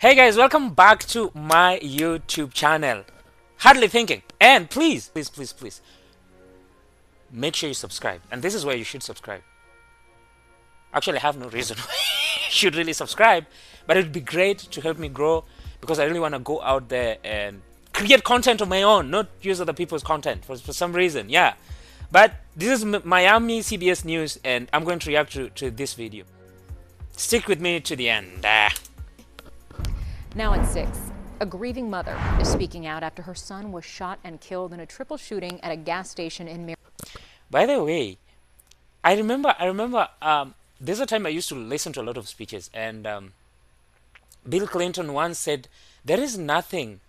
Hey guys, welcome back to my YouTube channel. Hardly Thinking. And please, make sure you subscribe. And this is where you should subscribe. Actually, I have no reason why you should really subscribe, but it would be great to help me grow because I really want to go out there and create content of my own, not use other people's content for some reason. Yeah. But this is Miami CBS news, and I'm going to react to this video. Stick with me to the end. Now at 6, a grieving mother is speaking out after her son was shot and killed in a triple shooting at a gas station in Miami. By the way, I remember there's a time I used to listen to a lot of speeches, and Bill Clinton once said, there is nothing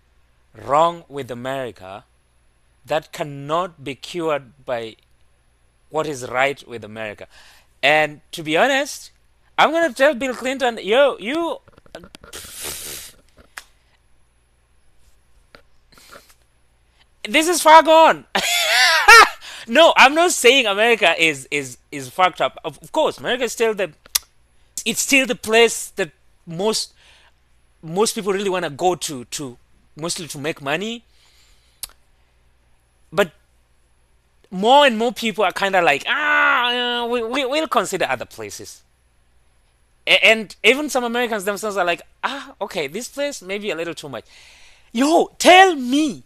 wrong with America that cannot be cured by what is right with America. And to be honest, I'm going to tell Bill Clinton, you this is far gone. No, I'm not saying America is fucked up. Of course, America is still the place that most people really want to go to mostly to make money. But more and more people are kind of like, we'll consider other places. And even some Americans themselves are like, okay, this place may be a little too much. Yo, tell me,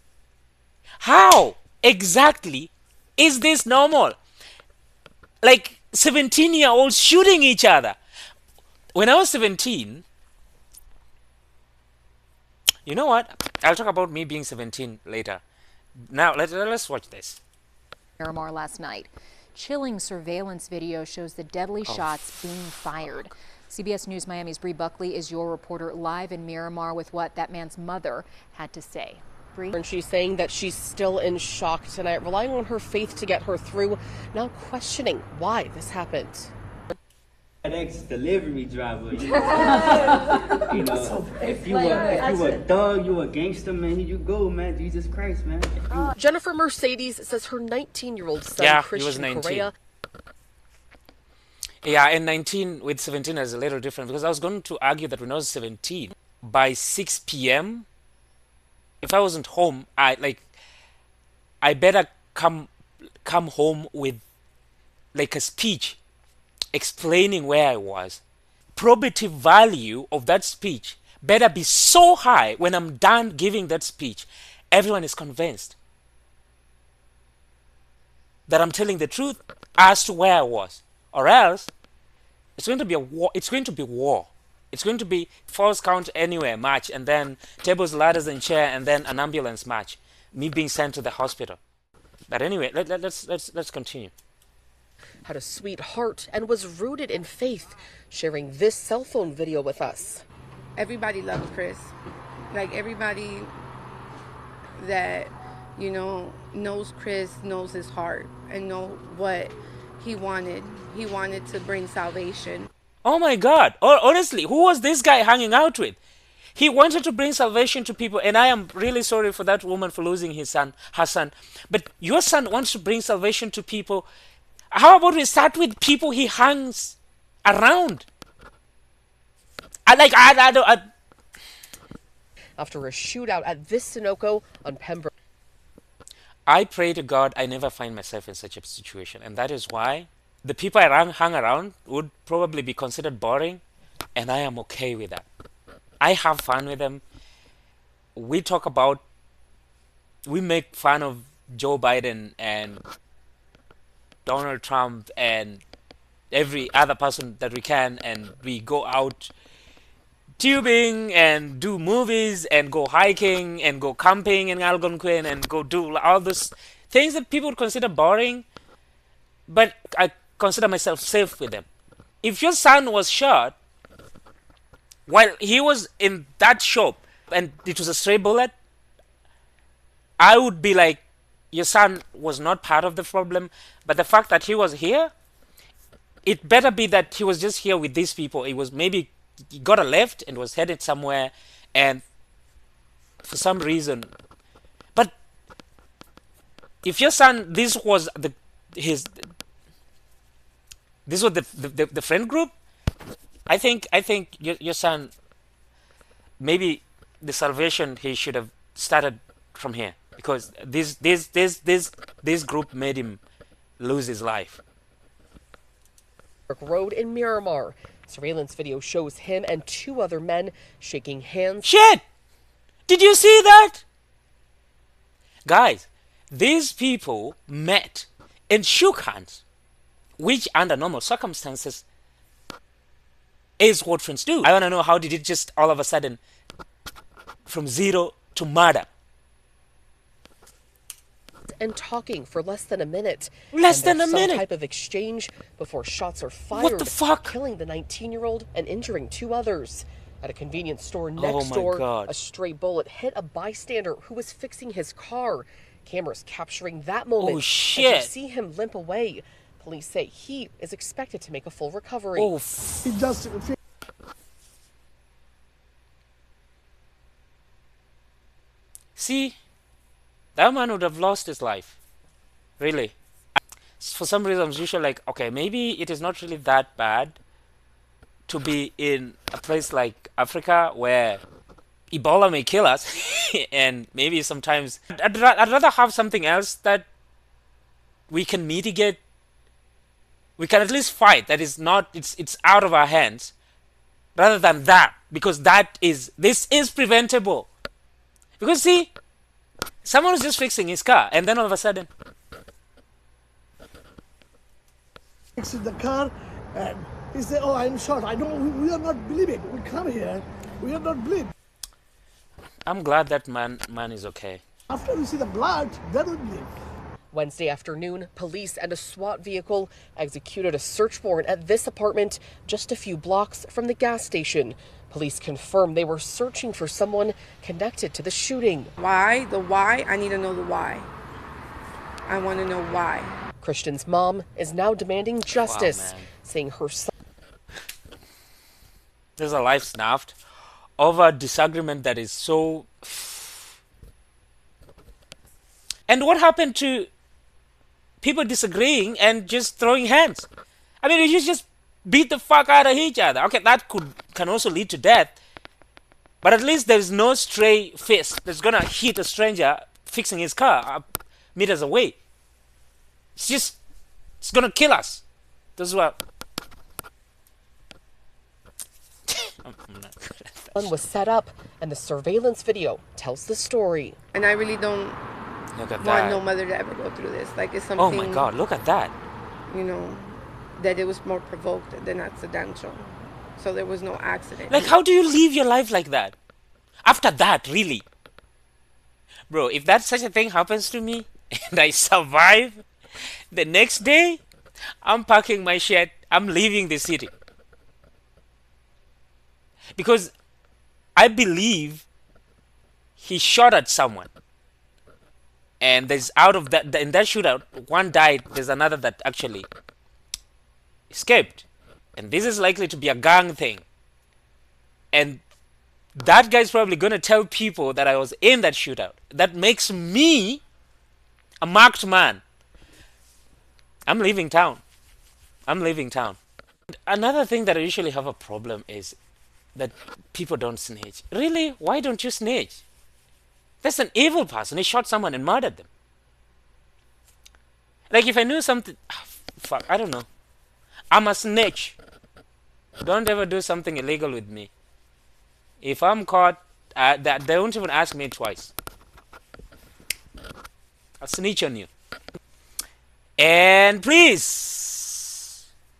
how exactly is this normal? Like 17-year-olds shooting each other. When I was 17, you know what? I'll talk about me being 17 later. Now, let's watch this. Miramar last night. Chilling surveillance video shows the deadly shots being fired. CBS News Miami's Bree Buckley is your reporter live in Miramar with what that man's mother had to say. Bree? And she's saying that she's still in shock tonight, relying on her faith to get her through, now questioning why this happened. FedEx delivery driver, you know, if you a thug, you a gangster, man, you go, man, Jesus Christ, man. Jennifer Mercedes says her 19-year-old son, he was 19. Correa. Yeah, and 19 with 17 is a little different, because I was going to argue that when I was 17, by 6 p.m., if I wasn't home, I better come home with like a speech explaining where I was. Probative value of that speech better be so high when I'm done giving that speech, everyone is convinced that I'm telling the truth as to where I was. Or else, it's going to be a war. It's going to be war. It's going to be false count anywhere match, and then tables, ladders, and chair, and then an ambulance match. Me being sent to the hospital. But anyway, let's continue. Had a sweet heart and was rooted in faith, sharing this cell phone video with us. Everybody loves Chris. Like everybody that, you know, knows Chris knows his heart and know what he wanted. He wanted to bring salvation. Oh my God. Honestly, who was this guy hanging out with? He wanted to bring salvation to people, and I am really sorry for that woman for losing her son. But your son wants to bring salvation to people. How about we start with people he hangs around? After a shootout at this Sunoco on Pembroke. I pray to God I never find myself in such a situation, and that is why the people I hang around would probably be considered boring, and I am okay with that. I have fun with them. We make fun of Joe Biden and Donald Trump and every other person that we can, and we go out tubing and do movies and go hiking and go camping in Algonquin and go do all those things that people would consider boring, but I consider myself safe with them. If your son was shot while he was in that shop and it was a stray bullet, I would be like, your son was not part of the problem, but the fact that he was here, it better be that he was just here with these people. It was maybe he got a left and was headed somewhere, and for some reason. But if your son, this was the friend group, I think your son maybe the salvation, he should have started from here, because this group made him lose his life. Road in Miramar. Surveillance video shows him and 2 other men shaking hands. Shit! Did you see that? Guys, these people met and shook hands, which under normal circumstances is what friends do. I want to know, how did it just all of a sudden from zero to murder? And talking for less than a minute. Less than a minute? Some type of exchange before shots are fired. What the fuck? Killing the 19-year-old and injuring 2 others. At a convenience store next Oh my door, God. a stray bullet hit a bystander who was fixing his car. Cameras capturing that moment. Oh, As shit. you see him limp away. Police say he is expected to make a full recovery. Oh, see, that man would have lost his life. Really. For some reason, I'm usually like, okay, maybe it is not really that bad to be in a place like Africa where Ebola may kill us, and maybe sometimes I'd rather have something else that we can mitigate. We can at least fight. That is not, it's out of our hands, rather than that, because this is preventable. Because see, someone was just fixing his car, and then all of a sudden, in the car, and he said, "Oh, I'm shot. I don't. We are not believing. We come here. We are not believing." I'm glad that man is okay. After we see the blood, then we believe. Wednesday afternoon, police and a SWAT vehicle executed a search warrant at this apartment just a few blocks from the gas station. Police confirmed they were searching for someone connected to the shooting. Why? The why? I need to know the why. I want to know why. Christian's mom is now demanding justice, man. saying her son. There's a life snapped over disagreement that is so. And what happened to people disagreeing and just throwing hands? I mean, you just beat the fuck out of each other. Okay, that can also lead to death, but at least there's no stray fist that's gonna hit a stranger fixing his car meters away. It's gonna kill us. This is what. One was set up, and the surveillance video tells the story. And I really don't Look at want that. no mother to ever go through this. Like, it's Oh something, my God! Look at that. you know, that it was more provoked than accidental. So there was no accident. Like, how do you live your life like that? After that, really? Bro, if that such a thing happens to me and I survive, the next day, I'm packing my shit, I'm leaving the city. Because I believe he shot at someone. And there's out of that, in that shootout, one died, there's another that actually escaped. And this is likely to be a gang thing. And that guy's probably going to tell people that I was in that shootout. That makes me a marked man. I'm leaving town. I'm leaving town. Another thing that I usually have a problem is that people don't snitch. Really? Why don't you snitch? That's an evil person. He shot someone and murdered them. Like, if I knew something... fuck, I don't know. I'm a snitch. Don't ever do something illegal with me. If I'm caught, they won't even ask me twice. I'll snitch on you. And please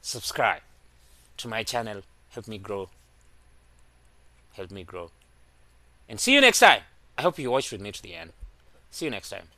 subscribe to my channel. Help me grow. Help me grow. And see you next time. I hope you watched with me to the end. See you next time.